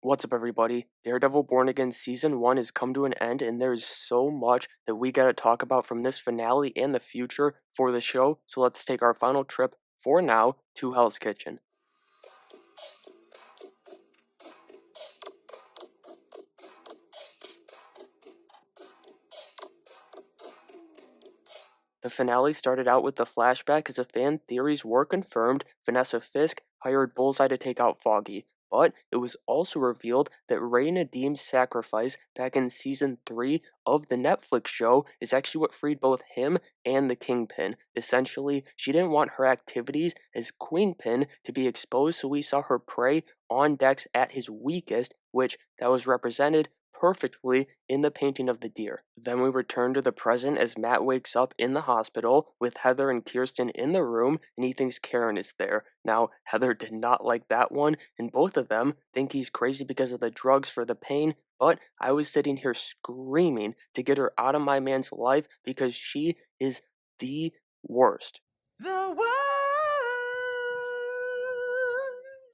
What's up, everybody? Daredevil Born Again Season 1 has come to an end, and there's so much that we gotta talk about from this finale and the future for the show, so let's take our final trip, for now, to Hell's Kitchen. The finale started out with the flashback as the fan theories were confirmed. Vanessa Fisk hired Bullseye to take out Foggy, but it was also revealed that Ray Nadim's sacrifice back in season 3 of the Netflix show is actually what freed both him and the Kingpin. Essentially, she didn't want her activities as Queenpin to be exposed, so we saw her prey on Dex at his weakest, which that was represented perfectly in the painting of the deer. Then we return to the present as Matt wakes up in the hospital with Heather and Kirsten in the room, and he thinks Karen is there. Now, Heather did not like that one, and both of them think he's crazy because of the drugs for the pain, but I was sitting here screaming to get her out of my man's life because she is the worst. The worst!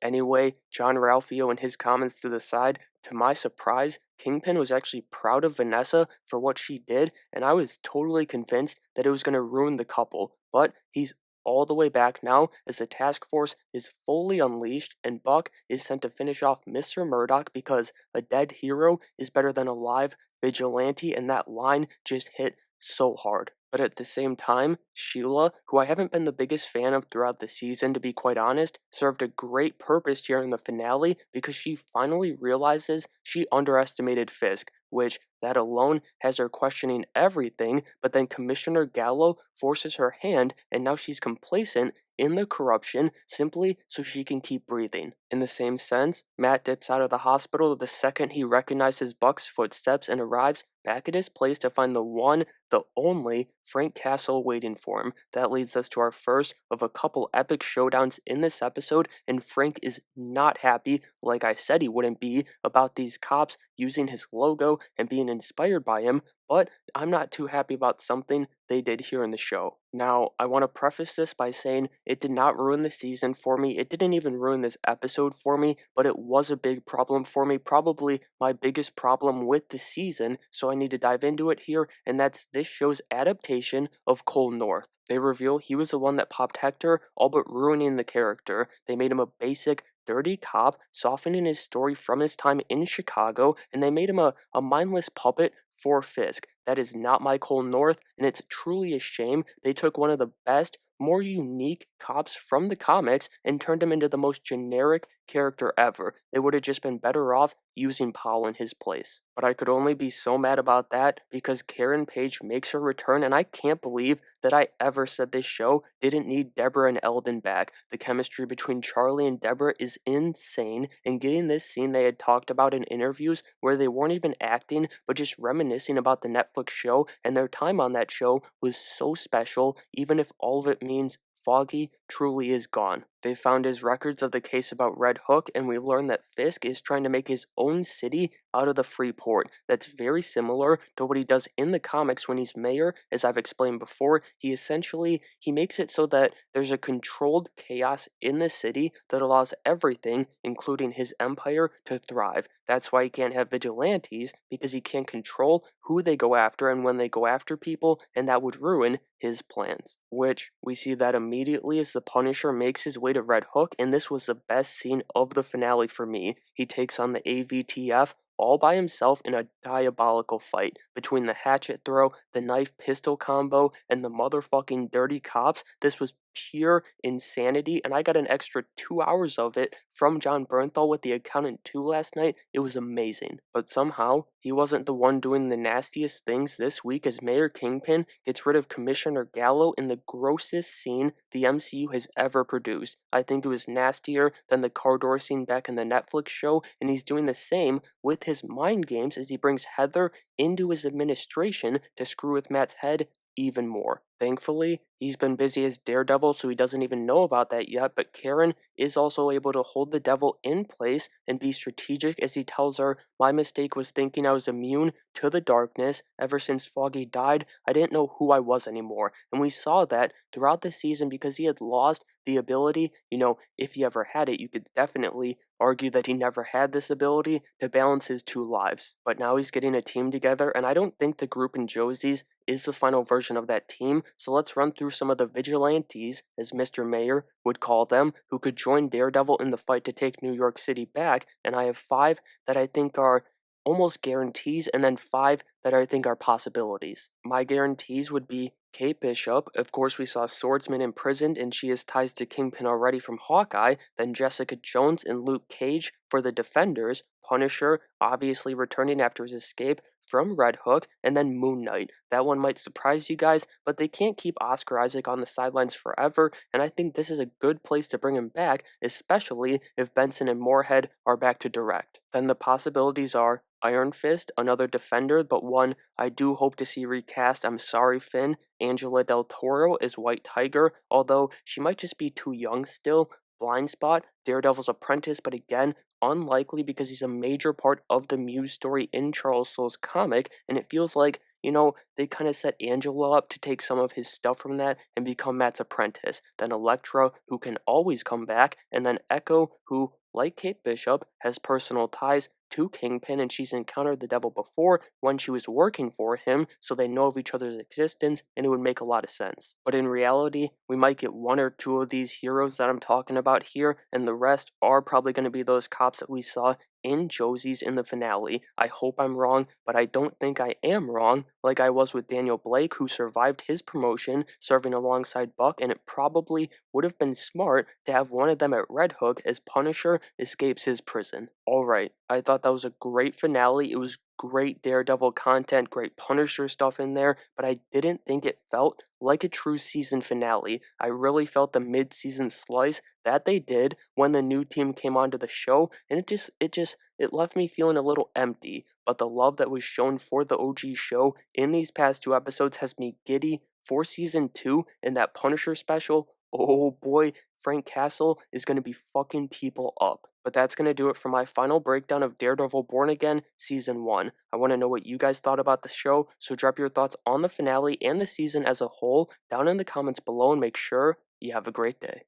Anyway, John Ralphio and his comments to the side, to my surprise, Kingpin was actually proud of Vanessa for what she did, and I was totally convinced that it was going to ruin the couple, but he's all the way back now as the task force is fully unleashed and Buck is sent to finish off Mr. Murdoch because a dead hero is better than a live vigilante, and that line just hit so hard. But at the same time, Sheila, who I haven't been the biggest fan of throughout the season to be quite honest, served a great purpose here in the finale because she finally realizes she underestimated Fisk, which that alone has her questioning everything, but then Commissioner Gallo forces her hand and now she's complacent in the corruption simply so she can keep breathing. In the same sense, Matt dips out of the hospital the second he recognizes Buck's footsteps and arrives back at his place to find the one, the only Frank Castle waiting for him. That leads us to our first of a couple epic showdowns in this episode, and Frank is not happy, like I said he wouldn't be, about these cops using his logo and being inspired by him, but I'm not too happy about something they did here in the show. Now, I want to preface this by saying it did not ruin the season for me, it didn't even ruin this episode for me, but it was a big problem for me, probably my biggest problem with the season, so I need to dive into it here, and that's this show's adaptation of Cole North. They reveal he was the one that popped Hector, all but ruining the character. They made him a basic, dirty cop, softening his story from his time in Chicago, and they made him a mindless puppet for Fisk. That is not my Cole North, and it's truly a shame they took one of the best, more unique cops from the comics and turned him into the most generic character ever. They would have just been better off using Paul in his place. But I could only be so mad about that because Karen Page makes her return, and I can't believe that I ever said this show didn't need Deborah and Eldon back. The chemistry between Charlie and Deborah is insane, and getting this scene they had talked about in interviews where they weren't even acting but just reminiscing about the Netflix show and their time on that show was so special, even if all of it means Foggy truly is gone. They found his records of the case about Red Hook, and we learned that Fisk is trying to make his own city out of the Freeport. That's very similar to what he does in the comics when he's mayor. As I've explained before, he makes it so that there's a controlled chaos in the city that allows everything, including his empire, to thrive. That's why he can't have vigilantes, because he can't control who they go after and when they go after people, and that would ruin his plans. Which we see that immediately as the Punisher makes his way to Red Hook, and this was the best scene of the finale for me. He takes on the AVTF all by himself in a diabolical fight. Between the hatchet throw, the knife pistol combo, and the motherfucking dirty cops, this was pure insanity, and I got an extra 2 hours of it from John Bernthal with The Accountant 2 last night. It was amazing. But somehow, he wasn't the one doing the nastiest things this week as Mayor Kingpin gets rid of Commissioner Gallo in the grossest scene the MCU has ever produced. I think it was nastier than the car door scene back in the Netflix show, and he's doing the same with his mind games as he brings Heather into his administration to screw with Matt's head even more. Thankfully, he's been busy as Daredevil, so he doesn't even know about that yet, but Karen is also able to hold the devil in place and be strategic as he tells her, "My mistake was thinking I was immune to the darkness. Ever since Foggy died, I didn't know who I was anymore." And we saw that throughout the season because he had lost the ability, if he ever had it, you could definitely argue that he never had this ability to balance his two lives. But now he's getting a team together, and I don't think the group in Josie's is the final version of that team. So let's run through some of the vigilantes, as Mr. Mayor would call them, who could join Daredevil in the fight to take New York City back. And I have five that I think are almost guarantees, and then five that I think are possibilities. My guarantees would be Kate Bishop. Of course, we saw Swordsman imprisoned, and she has ties to Kingpin already from Hawkeye. Then Jessica Jones and Luke Cage for the Defenders. Punisher, obviously returning after his escape from Red Hook, and then Moon Knight. That one might surprise you guys, but they can't keep Oscar Isaac on the sidelines forever, and I think this is a good place to bring him back, especially if Benson and Moorhead are back to direct. Then the possibilities are Iron Fist, another defender, but one I do hope to see recast. I'm sorry, Finn. Angela Del Toro is White Tiger, although she might just be too young still. Blind Spot, Daredevil's apprentice, but again, unlikely because he's a major part of the Muse story in Charles Soule's comic, and it feels like, they kind of set Angela up to take some of his stuff from that and become Matt's apprentice. Then Elektra, who can always come back, and then Echo, who, like Kate Bishop, has personal ties to Kingpin, and she's encountered the devil before when she was working for him, so they know of each other's existence, and it would make a lot of sense. But in reality, we might get one or two of these heroes that I'm talking about here, and the rest are probably going to be those cops that we saw in Josie's in the finale. I hope I'm wrong, but I don't think I am wrong, like I was with Daniel Blake, who survived his promotion serving alongside Buck, and it probably would have been smart to have one of them at Red Hook as Punisher escapes his prison. Alright, I thought that was a great finale. It was great Daredevil content, great Punisher stuff in there, but I didn't think it felt like a true season finale. I really felt the mid-season slice that they did when the new team came onto the show, and it left me feeling a little empty. But the love that was shown for the OG show in these past two episodes has me giddy for season 2, and that Punisher special. Oh boy, Frank Castle is going to be fucking people up. But that's going to do it for my final breakdown of Daredevil Born Again Season 1. I want to know what you guys thought about the show, so drop your thoughts on the finale and the season as a whole down in the comments below, and make sure you have a great day.